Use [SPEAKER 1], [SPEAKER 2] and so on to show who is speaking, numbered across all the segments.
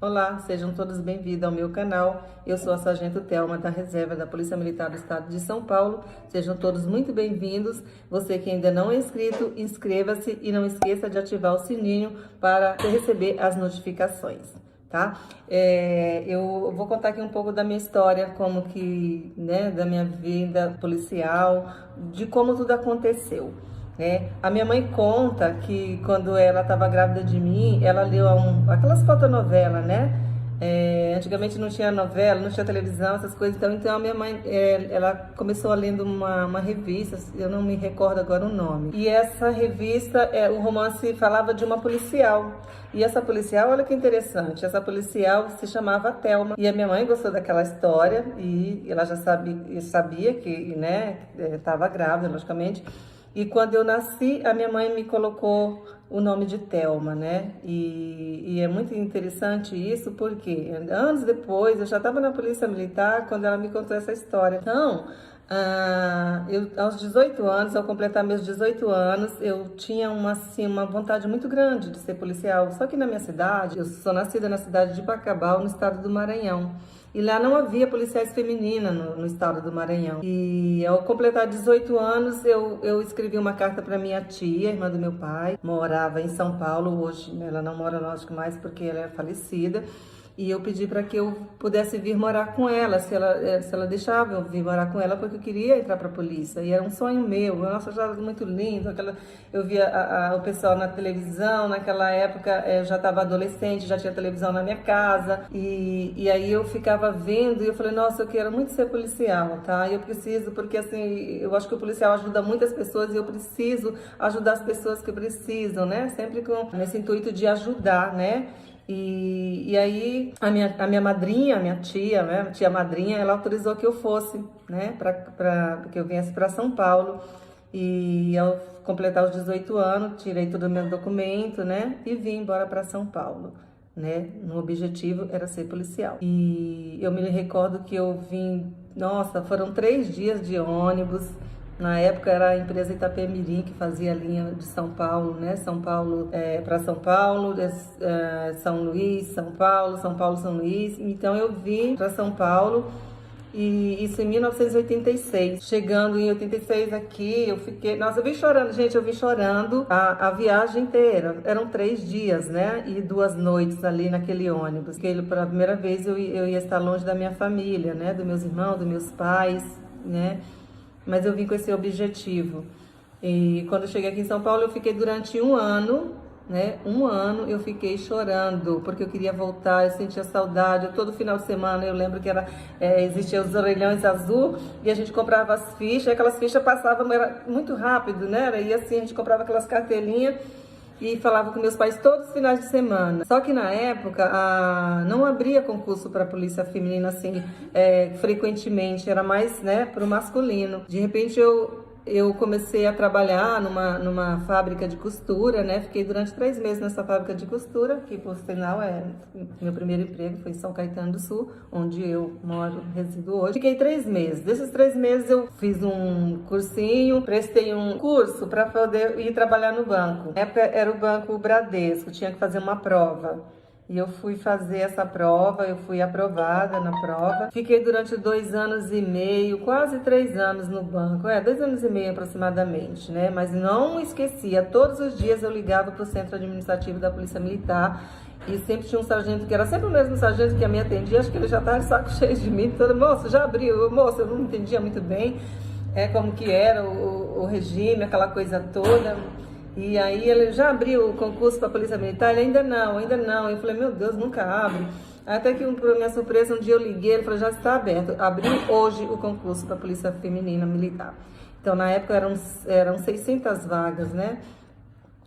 [SPEAKER 1] Olá, sejam todos bem-vindos ao meu canal. Eu sou a Sargento Thelma da Reserva da Polícia Militar do Estado de São Paulo. Sejam todos muito bem-vindos. Você que ainda não é inscrito, inscreva-se e não esqueça de ativar o sininho para receber as notificações, tá? Eu vou contar aqui um pouco da minha história, como que, né, da minha vida policial, de como tudo aconteceu. A minha mãe conta que quando ela estava grávida de mim, ela leu aquelas fotonovelas, né? Antigamente não tinha novela, não tinha televisão, essas coisas. Então a minha mãe, ela começou lendo uma revista, eu não me recordo agora o nome. E essa revista, o romance falava de uma policial. E essa policial, olha que interessante, essa policial se chamava Thelma. E a minha mãe gostou daquela história e ela já sabia que, né, estava grávida, logicamente. E quando eu nasci, a minha mãe me colocou o nome de Thelma, né? E é muito interessante isso, porque anos depois, eu já estava na Polícia Militar quando ela me contou essa história. Então, aos 18 anos, ao completar meus 18 anos, eu tinha uma vontade muito grande de ser policial. Só que na minha cidade, eu sou nascida na cidade de Bacabal, no estado do Maranhão. E lá não havia policiais femininas no estado do Maranhão. E ao completar 18 anos, eu escrevi uma carta para minha tia, irmã do meu pai. Morava em São Paulo, hoje ela não mora, lógico, mais porque ela é falecida. E eu pedi para que eu pudesse vir morar com ela, se ela deixava eu vir morar com ela, porque eu queria entrar para a polícia. E era um sonho meu. Nossa, já era muito lindo. Eu via o pessoal na televisão, naquela época eu já estava adolescente, já tinha televisão na minha casa. E aí eu ficava vendo e eu falei, nossa, eu quero muito ser policial, tá? Eu preciso, porque assim, eu acho que o policial ajuda muitas pessoas e eu preciso ajudar as pessoas que precisam, né? Sempre nesse intuito de ajudar, né? E aí a minha madrinha, a minha tia, né, a tia madrinha, ela autorizou que eu fosse, né, que eu viesse para São Paulo. E ao completar os 18 anos, tirei todo o meu documento, né, e vim embora para São Paulo, né. O objetivo era ser policial. E eu me recordo que eu vim, nossa, foram 3 dias de ônibus. Na época era a empresa Itapemirim que fazia a linha de São Paulo, né? São Paulo para São Paulo, São Luís, São Paulo, São Luís. Então eu vim para São Paulo e isso em 1986. Chegando em 86 aqui, eu fiquei... Nossa, eu vim chorando, gente, eu vim chorando a viagem inteira. Eram 3 dias, né? E 2 noites ali naquele ônibus. Porque pela primeira vez eu ia estar longe da minha família, né? Dos meus irmãos, dos meus pais, né? Mas eu vim com esse objetivo. E quando eu cheguei aqui em São Paulo, eu fiquei durante 1 ano, né? 1 ano eu fiquei chorando, porque eu queria voltar, eu sentia saudade. Todo final de semana eu lembro que existia os orelhões azul e a gente comprava as fichas, e aquelas fichas passavam, era muito rápido, né? E assim, a gente comprava aquelas cartelinhas e falava com meus pais todos os finais de semana. Só que na época não abria concurso para polícia feminina assim frequentemente, era mais, né, para o masculino. De repente eu comecei a trabalhar numa fábrica de costura, né? Fiquei durante 3 meses nessa fábrica de costura, que por sinal meu primeiro emprego foi em São Caetano do Sul, onde eu resido hoje. Fiquei 3 meses. Desses 3 meses eu fiz um cursinho, prestei um curso para poder ir trabalhar no banco. Na época era o Banco Bradesco, tinha que fazer uma prova. E eu fui fazer essa prova, eu fui aprovada na prova. Fiquei durante 2 anos e meio, quase 3 anos no banco. 2 anos e meio aproximadamente, né? Mas não esquecia, todos os dias eu ligava para o Centro Administrativo da Polícia Militar e sempre tinha um sargento, que era sempre o mesmo sargento que me atendia, acho que ele já estava de saco cheio de mim. Todo, moço, já abriu? Moço, eu não entendia muito bem como que era o regime, aquela coisa toda. E aí ele já abriu o concurso para a Polícia Militar? Ele ainda não. Eu falei, meu Deus, nunca abre. Até que, por minha surpresa, um dia eu liguei, ele falou, já está aberto. Abriu hoje o concurso para a Polícia Feminina Militar. Então, na época eram 600 vagas, né?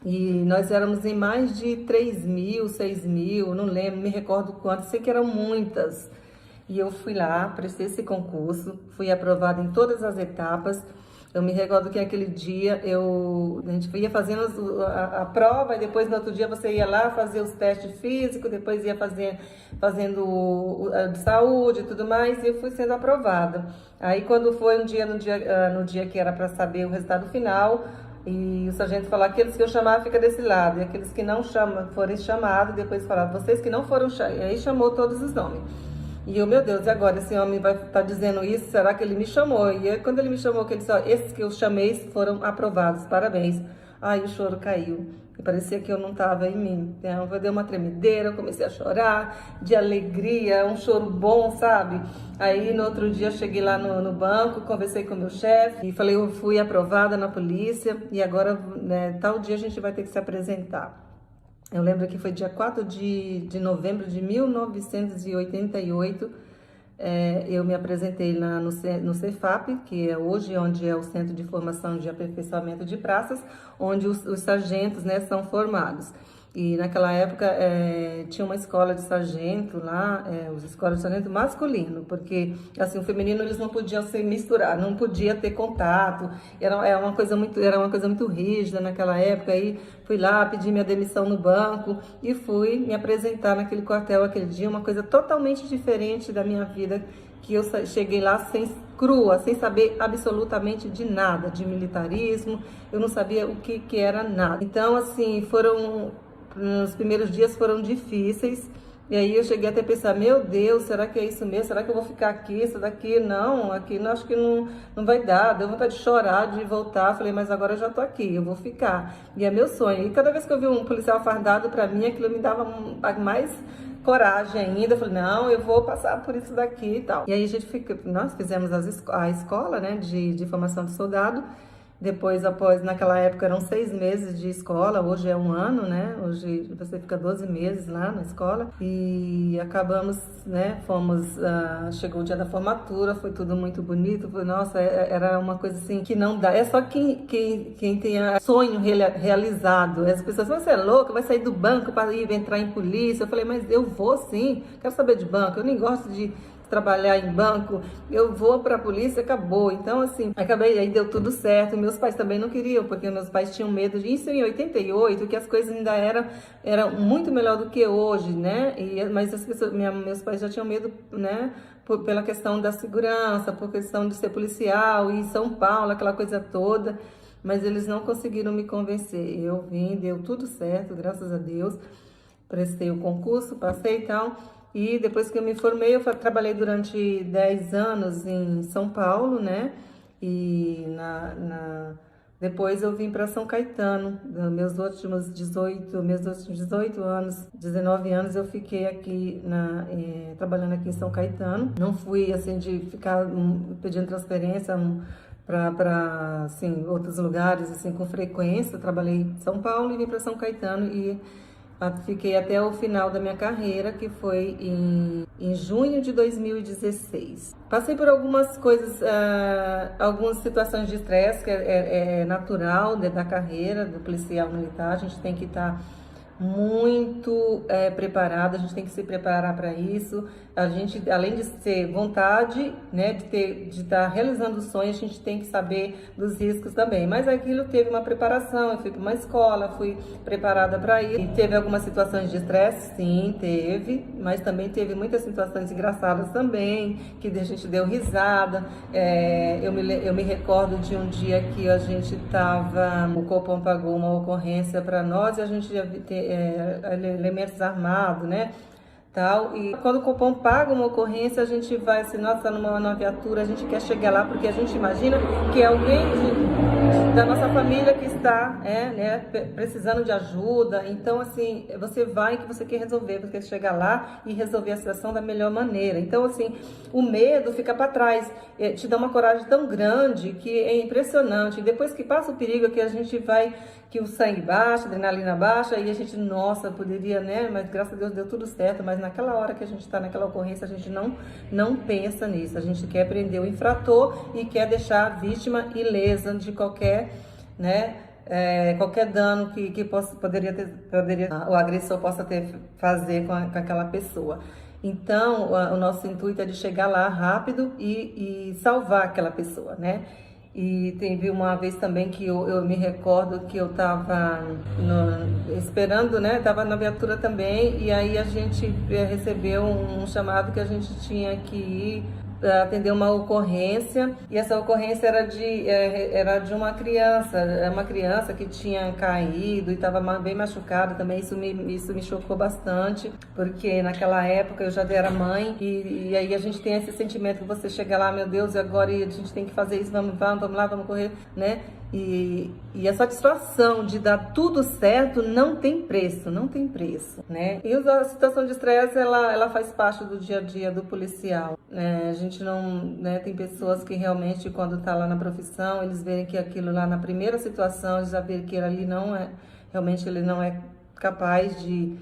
[SPEAKER 1] E nós éramos em mais de 3 mil, 6 mil, não lembro, me recordo quanto, sei que eram muitas. E eu fui lá, prestei esse concurso, fui aprovada em todas as etapas. Eu me recordo que aquele dia a gente ia fazendo a prova e depois no outro dia você ia lá fazer os testes físicos, depois ia fazendo o de saúde e tudo mais, e eu fui sendo aprovada. Aí quando foi no dia que era para saber o resultado final, E o sargento falou, aqueles que eu chamar fica desse lado, e aqueles que não chamam, forem chamados, depois falava, vocês que não foram chamados, e aí chamou todos os nomes. E eu, meu Deus, e agora esse homem vai estar dizendo isso? Será que ele me chamou? E aí, quando ele me chamou, que ele disse, ó, esses que eu chamei foram aprovados, parabéns. Aí o choro caiu. E parecia que eu não estava em mim. Então, eu dei uma tremedeira, eu comecei a chorar, de alegria, um choro bom, sabe? Aí, no outro dia, eu cheguei lá no banco, conversei com o meu chefe e falei, eu fui aprovada na polícia e agora, né, tal dia a gente vai ter que se apresentar. Eu lembro que foi dia 4 de novembro de 1988, eu me apresentei no Cefap, que é hoje onde é o Centro de Formação de Aperfeiçoamento de Praças, onde os sargentos, né, são formados. E naquela época tinha uma escola de sargento lá, os escolas de sargento masculino, porque assim, o feminino eles não podiam se misturar, não podia ter contato, era uma coisa muito rígida naquela época. Aí fui lá, pedi minha demissão no banco e fui me apresentar naquele quartel aquele dia, uma coisa totalmente diferente da minha vida, que eu cheguei lá crua, sem saber absolutamente de nada, de militarismo, eu não sabia o que era nada. Então, assim, nos primeiros dias foram difíceis, e aí eu cheguei até a pensar, meu Deus, será que é isso mesmo? Será que eu vou ficar aqui? Isso daqui? Não, aqui não, acho que não vai dar. Deu vontade de chorar, de voltar. Falei, mas agora eu já tô aqui, eu vou ficar. E é meu sonho. E cada vez que eu vi um policial fardado, para mim, aquilo me dava mais coragem ainda. Eu falei, não, eu vou passar por isso daqui e tal. E aí nós fizemos a escola, né, de formação de soldado. Depois, naquela época eram 6 meses de escola, hoje é 1 ano, né? Hoje você fica 12 meses lá na escola. E acabamos, né? Chegou o dia da formatura, foi tudo muito bonito. Nossa, era uma coisa assim que não dá. É só quem tem sonho realizado. As pessoas falam, você é louca, vai sair do banco para ir entrar em polícia. Eu falei, mas eu vou sim, quero saber de banco, eu nem gosto de trabalhar em banco, eu vou para a polícia, acabou. Então, assim, aí deu tudo certo. Meus pais também não queriam, porque meus pais tinham medo disso em 88, que as coisas ainda eram muito melhor do que hoje, né? Mas meus pais já tinham medo, né? Pela questão da segurança, por questão de ser policial, e em São Paulo, aquela coisa toda. Mas eles não conseguiram me convencer. Eu vim, deu tudo certo, graças a Deus. Prestei o concurso, passei e tal. E depois que eu me formei, eu trabalhei durante 10 anos em São Paulo, né? E depois eu vim para São Caetano. Meus últimos 18 anos, 19 anos, eu fiquei aqui trabalhando aqui em São Caetano. Não fui assim de ficar pedindo transferência para assim, outros lugares assim, com frequência. Eu trabalhei em São Paulo e vim para São Caetano e fiquei até o final da minha carreira, que foi em junho de 2016. Passei por algumas coisas, algumas situações de estresse, que é natural da carreira do policial militar. A gente tem que estar muito preparado, a gente tem que se preparar para isso. A gente, além de ter vontade, né, de estar realizando o sonho, a gente tem que saber dos riscos também. Mas aquilo teve uma preparação, eu fui para uma escola, fui preparada para ir. E teve algumas situações de estresse? Sim, teve, mas também teve muitas situações engraçadas também, que a gente deu risada. Eu me recordo de um dia que a gente estava, o Copom pagou uma ocorrência para nós e a gente ia ter elementos armados, né? Tal, e quando o Copom paga uma ocorrência, a gente vai assim, nossa, numa viatura, a gente quer chegar lá porque a gente imagina que é alguém da nossa família que está né, precisando de ajuda. Então, assim, você vai que você quer resolver, porque chegar lá e resolver a situação da melhor maneira. Então, assim, o medo fica para trás, te dá uma coragem tão grande que é impressionante. E depois que passa o perigo, que a gente vai, que o sangue baixa, a adrenalina baixa, e a gente, nossa, poderia, né? Mas graças a Deus deu tudo certo. Mas naquela hora que a gente está naquela ocorrência, a gente não pensa nisso. A gente quer prender o infrator e quer deixar a vítima ilesa de qualquer, né? Qualquer dano que poderia o agressor possa fazer com aquela pessoa. Então, o nosso intuito é de chegar lá rápido e salvar aquela pessoa, né? E teve uma vez também que eu me recordo que eu estava esperando, né? Estava na viatura também, e aí a gente recebeu um chamado que a gente tinha que ir atender uma ocorrência, e essa ocorrência era de uma criança que tinha caído e estava bem machucada também. Isso me chocou bastante, porque naquela época eu já era mãe, e aí a gente tem esse sentimento que você chega lá, meu Deus, e agora a gente tem que fazer isso, vamos lá, vamos correr, né? E a satisfação de dar tudo certo não tem preço, né? E a situação de estresse, ela faz parte do dia a dia do policial, né? A gente não, né, tem pessoas que realmente, quando tá lá na profissão, eles verem que aquilo lá na primeira situação, eles já verem que ali realmente ele não é capaz de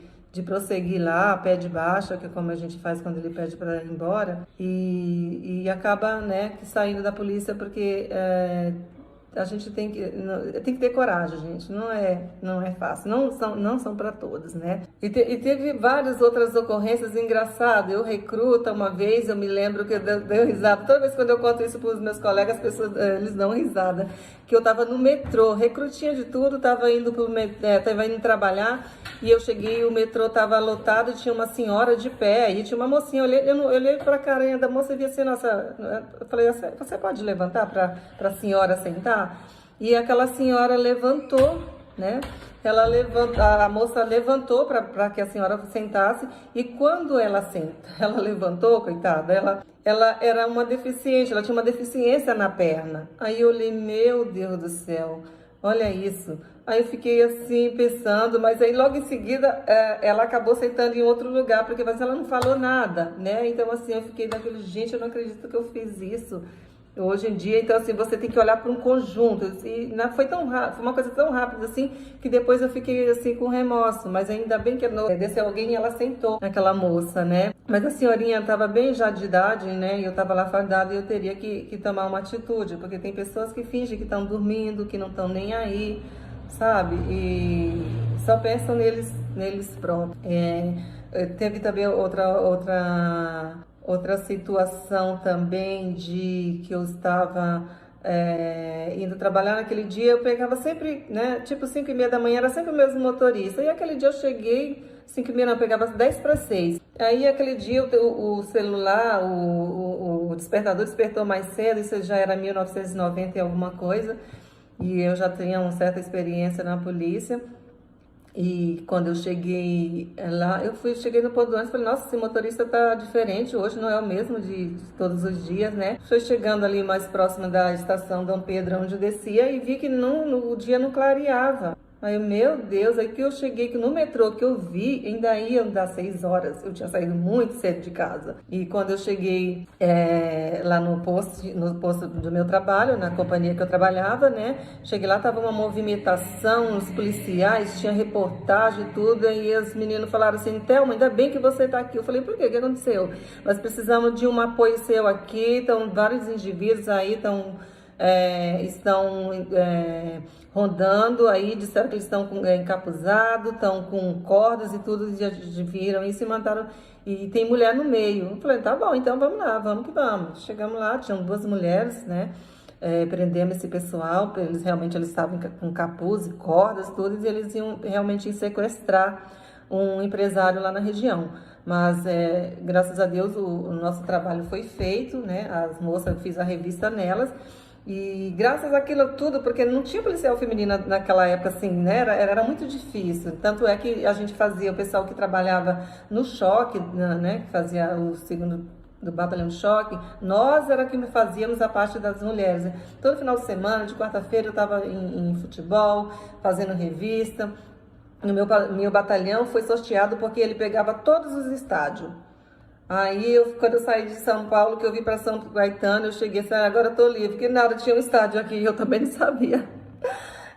[SPEAKER 1] prosseguir lá, pé de baixa, que é como a gente faz quando ele pede para ir embora, e acaba, né, saindo da polícia porque a gente tem que ter coragem, gente. Não é fácil. Não são para todos, né? E teve várias outras ocorrências engraçadas. Eu recruta uma vez, eu me lembro que eu dei risada. Toda vez quando eu conto isso para os meus colegas, as pessoas eles dão risada. Que eu estava no metrô, recrutinha de tudo, estava indo trabalhar, e eu cheguei, o metrô estava lotado, tinha uma senhora de pé, e tinha uma mocinha, eu olhei para a carinha da moça e vi assim, nossa, eu falei, você pode levantar para a senhora sentar? E aquela senhora levantou, né? A moça levantou para que a senhora sentasse, e quando ela levantou, coitada, ela era uma deficiente, ela tinha uma deficiência na perna. Aí eu olhei, meu Deus do céu, olha isso. Aí eu fiquei assim, pensando, mas aí logo em seguida ela acabou sentando em outro lugar, porque ela não falou nada, né? Então assim, eu fiquei daquele, gente, eu não acredito que eu fiz isso. Hoje em dia, então assim, você tem que olhar para um conjunto, e foi tão rápido, foi uma coisa tão rápida assim, que depois eu fiquei assim com remorso, mas ainda bem que desceu alguém e ela sentou naquela moça, né? Mas a senhorinha estava bem já de idade, né? E eu estava lá fardada, e eu teria que tomar uma atitude, porque tem pessoas que fingem que estão dormindo, que não estão nem aí, sabe? E só pensam neles próprios. Teve também outra situação também de que eu estava indo trabalhar naquele dia. Eu pegava sempre, né, tipo 5h30 da manhã, era sempre o mesmo motorista. E aquele dia eu cheguei, 5h30 não, eu pegava 5:50. Aí aquele dia o celular, o despertador despertou mais cedo, isso já era 1990 e alguma coisa. E eu já tinha uma certa experiência na polícia. E quando eu cheguei lá, cheguei no ponto do ônibus e falei, nossa, esse motorista tá diferente, hoje não é o mesmo de todos os dias, né? Foi chegando ali mais próximo da estação Dom Pedro, onde eu descia, e vi que o dia não clareava. Aí, meu Deus, aí que eu cheguei, que no metrô que eu vi, ainda ia dar 6 horas. Eu tinha saído muito cedo de casa. E quando eu cheguei lá no posto do meu trabalho, na companhia que eu trabalhava, né? Cheguei lá, tava uma movimentação, os policiais, tinha reportagem e tudo. E os meninos falaram assim, Thelma, ainda bem que você tá aqui. Eu falei, por quê? O que aconteceu? Nós precisamos de um apoio seu aqui, estão vários indivíduos aí, estão rondando aí, disseram que eles estão encapuzados, estão com cordas e tudo, já viram isso e mandaram, e tem mulher no meio. Eu falei, tá bom, então vamos lá, vamos que vamos. Chegamos lá, tinham 2 mulheres, né? Prendemos esse pessoal, eles estavam com capuz e cordas, tudo, e eles iam realmente sequestrar um empresário lá na região. Mas, graças a Deus, o nosso trabalho foi feito, né? As moças, fiz a revista nelas. E graças àquilo tudo, porque não tinha policial feminina naquela época, assim, né? Era muito difícil. Tanto é que a gente fazia, o pessoal que trabalhava no choque, né? Que fazia o segundo do batalhão de choque, nós era que fazíamos a parte das mulheres. Todo final de semana, de quarta-feira, eu estava em futebol, fazendo revista. No meu batalhão foi sorteado porque ele pegava todos os estádios. Aí, quando eu saí de São Paulo, que eu vim para São Caetano, eu cheguei assim, agora eu tô livre, porque nada, tinha um estádio aqui, eu também não sabia.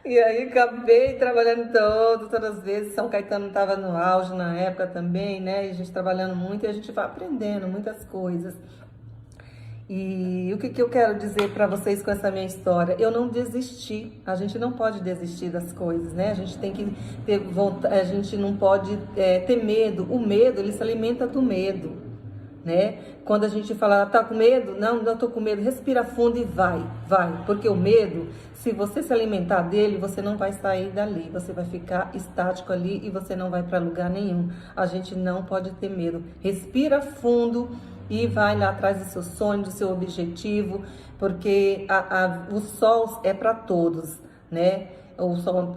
[SPEAKER 1] E aí, acabei trabalhando todas as vezes. São Caetano estava no auge na época também, né? E a gente trabalhando muito, e a gente vai aprendendo muitas coisas. E o que eu quero dizer para vocês com essa minha história? Eu não desisti. A gente não pode desistir das coisas, né? A gente tem que ter vontade, a gente não pode ter medo. O medo, ele se alimenta do medo, né? Quando a gente fala, tá com medo? Não tô com medo. Respira fundo e vai. Porque o medo, se você se alimentar dele, você não vai sair dali. Você vai ficar estático ali e você não vai para lugar nenhum. A gente não pode ter medo. Respira fundo e vai lá atrás do seu sonho, do seu objetivo, porque o sol é para todos, né? O sol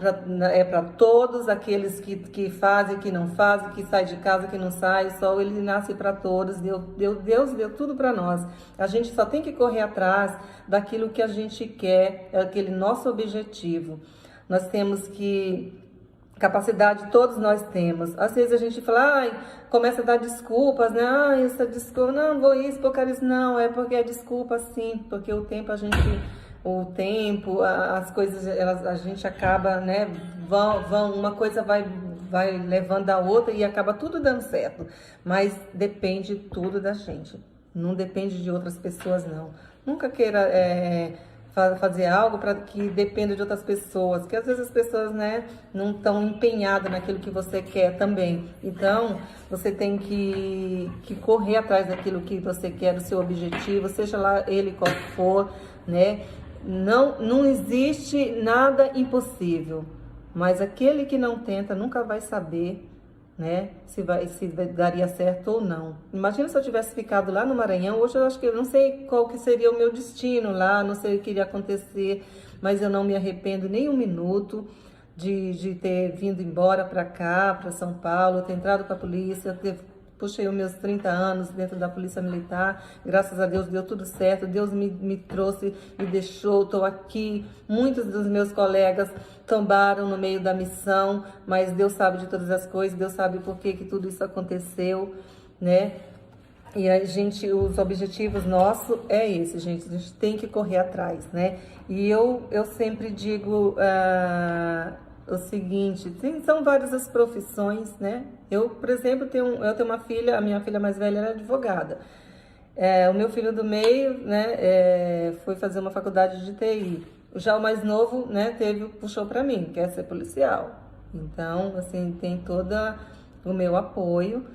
[SPEAKER 1] é para todos, aqueles que fazem, que não fazem, que sai de casa, que não sai. O sol, ele nasce para todos. Deus deu tudo para nós. A gente só tem que correr atrás daquilo que a gente quer, é aquele nosso objetivo. Nós temos que... Capacidade todos nós temos. Às vezes a gente fala, começa a dar desculpas, né? Essa desculpa, não vou isso, porque isso não, é porque é desculpa sim, porque o tempo as coisas, a gente acaba, né? Uma coisa vai levando a outra e acaba tudo dando certo. Mas depende tudo da gente. Não depende de outras pessoas, não. Nunca queira fazer algo para que dependa de outras pessoas, porque às vezes as pessoas, né, não estão empenhadas naquilo que você quer também. Então, você tem que correr atrás daquilo que você quer, do seu objetivo, seja lá ele qual for, né? Não existe nada impossível, mas aquele que não tenta nunca vai saber, né, se daria certo ou não. Imagina se eu tivesse ficado lá no Maranhão, hoje eu acho que eu não sei qual que seria o meu destino lá, não sei o que iria acontecer, mas eu não me arrependo nem um minuto de ter vindo embora para cá, para São Paulo, ter entrado para a polícia, puxei os meus 30 anos dentro da Polícia Militar, graças a Deus deu tudo certo, Deus me trouxe e deixou, estou aqui. Muitos dos meus colegas tombaram no meio da missão, mas Deus sabe de todas as coisas, Deus sabe por que tudo isso aconteceu, né? E a gente, os objetivos nossos é esse, gente, a gente tem que correr atrás, né? E eu sempre digo o seguinte, são várias as profissões, né? Eu, por exemplo, tenho uma filha, a minha filha mais velha é advogada. O meu filho do meio, né, foi fazer uma faculdade de TI. Já o mais novo, né, puxou para mim, quer ser policial. Então, assim, tem todo o meu apoio.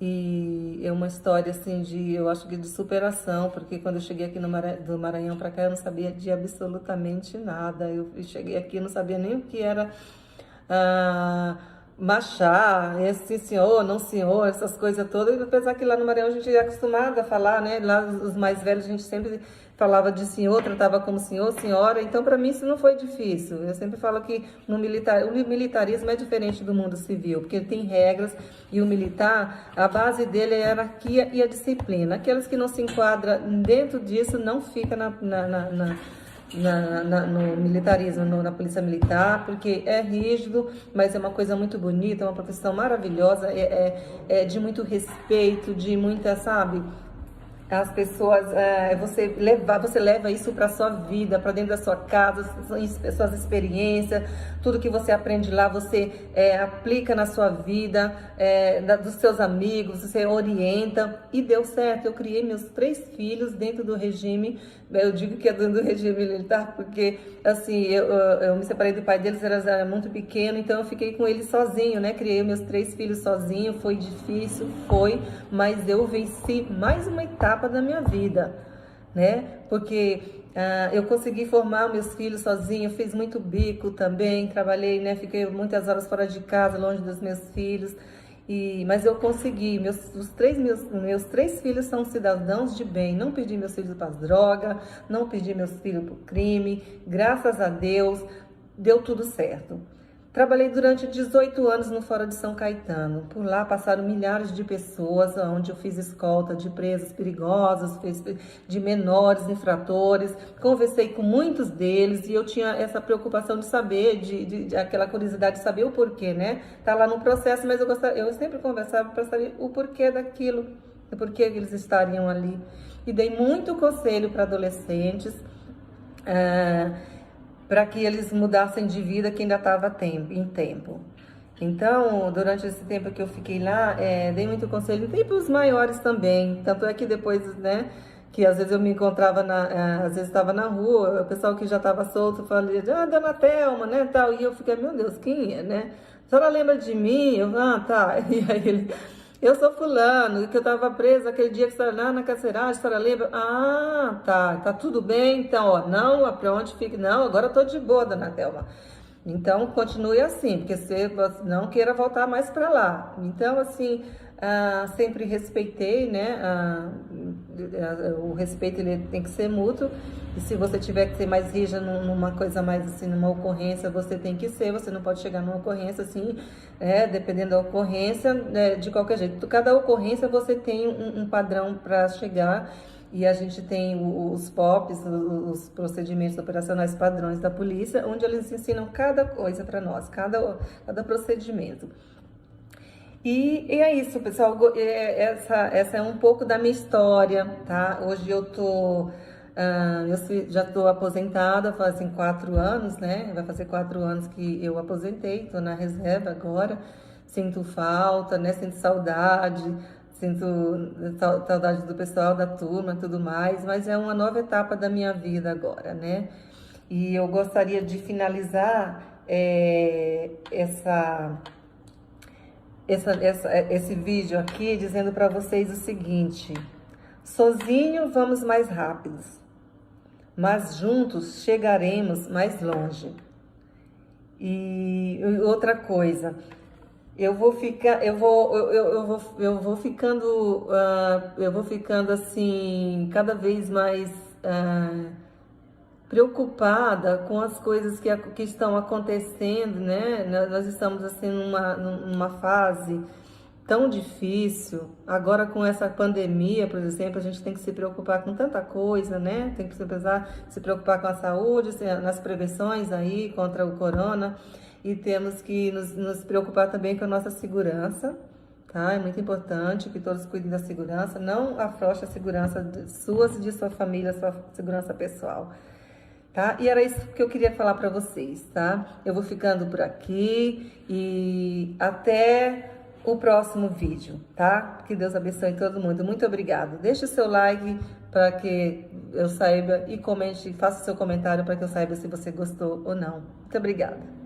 [SPEAKER 1] E é uma história, assim, eu acho que de superação, porque quando eu cheguei aqui do Maranhão para cá, eu não sabia de absolutamente nada. Eu cheguei aqui, não sabia nem o que era machar, sim senhor, não senhor, essas coisas todas. E apesar que lá no Maranhão a gente é acostumado a falar, né? Lá os mais velhos a gente sempre falava de senhor, tratava como senhor, senhora. Então para mim isso não foi difícil. Eu sempre falo que o militarismo é diferente do mundo civil, porque tem regras e o militar, a base dele é a hierarquia e a disciplina. Aqueles que não se enquadram dentro disso não fica no militarismo, na polícia militar, porque é rígido, mas é uma coisa muito bonita, é uma profissão maravilhosa, é de muito respeito, de muita, sabe? As pessoas, você leva isso para sua vida, para dentro da sua casa, suas experiências, tudo que você aprende lá, você aplica na sua vida, dos seus amigos, você orienta, e deu certo. Eu criei meus 3 filhos dentro do regime, eu digo que é dentro do regime militar, porque, assim, eu me separei do pai deles, era muito pequeno, então eu fiquei com eles sozinho, né? Criei meus 3 filhos sozinho, foi difícil, mas eu venci mais uma etapa da minha vida, né? Porque eu consegui formar meus filhos sozinho, fiz muito bico também, trabalhei, né? Fiquei muitas horas fora de casa, longe dos meus filhos, mas eu consegui. Meus 3 filhos são cidadãos de bem. Não perdi meus filhos para as drogas, não perdi meus filhos para o crime. Graças a Deus, deu tudo certo. Trabalhei durante 18 anos no Fora de São Caetano. Por lá passaram milhares de pessoas, onde eu fiz escolta de presos perigosos, de menores infratores. Conversei com muitos deles e eu tinha essa preocupação de saber, aquela curiosidade de saber o porquê, né? Tá lá no processo, mas eu sempre conversava para saber o porquê daquilo, o porquê eles estariam ali. E dei muito conselho para adolescentes, para que eles mudassem de vida, que ainda estava em tempo. Então, durante esse tempo que eu fiquei lá, dei muito conselho, e para os maiores também. Tanto é que depois, né, que às vezes eu me encontrava, às vezes estava na rua, o pessoal que já estava solto, falava, Dona Thelma, né, tal. E eu fiquei, meu Deus, quem é, né? A senhora lembra de mim? Eu, tá. E aí ele... Eu sou fulano, que eu estava presa aquele dia que você estava lá na carceragem, a senhora lembra? Tá tudo bem, então, ó, não, pra onde fica? Não, agora eu tô de boa, Dona Thelma. Então, continue assim, porque você não queira voltar mais para lá. Então, assim, sempre respeitei, né, o respeito ele tem que ser mútuo, e se você tiver que ser mais rígida numa coisa mais assim, numa ocorrência, você tem que ser, você não pode chegar numa ocorrência assim, dependendo da ocorrência, de qualquer jeito. Cada ocorrência você tem um padrão para chegar, e a gente tem os POPs, os procedimentos operacionais padrões da polícia, onde eles ensinam cada coisa para nós, cada procedimento. E é isso, pessoal. Essa é um pouco da minha história, tá? Hoje eu já tô aposentada, fazem 4 anos, né? Vai fazer 4 anos que eu aposentei, tô na reserva agora. Sinto falta, né? Sinto saudade do pessoal da turma, tudo mais. Mas é uma nova etapa da minha vida agora, né? E eu gostaria de finalizar esse vídeo aqui dizendo para vocês o seguinte: sozinho vamos mais rápidos, mas juntos chegaremos mais longe. E outra coisa, eu vou ficando assim cada vez mais preocupada com as coisas que estão acontecendo, né? Nós estamos assim numa fase tão difícil. Agora com essa pandemia, por exemplo, a gente tem que se preocupar com tanta coisa, né? Tem que se preocupar com a saúde, nas prevenções aí contra o corona, e temos que nos preocupar também com a nossa segurança, tá? É muito importante que todos cuidem da segurança, não afrouxe a segurança suas e de sua família, sua segurança pessoal. Tá? E era isso que eu queria falar para vocês, tá? Eu vou ficando por aqui e até o próximo vídeo, tá? Que Deus abençoe todo mundo. Muito obrigada. Deixe o seu like para que eu saiba e comente, faça o seu comentário para que eu saiba se você gostou ou não. Muito obrigada.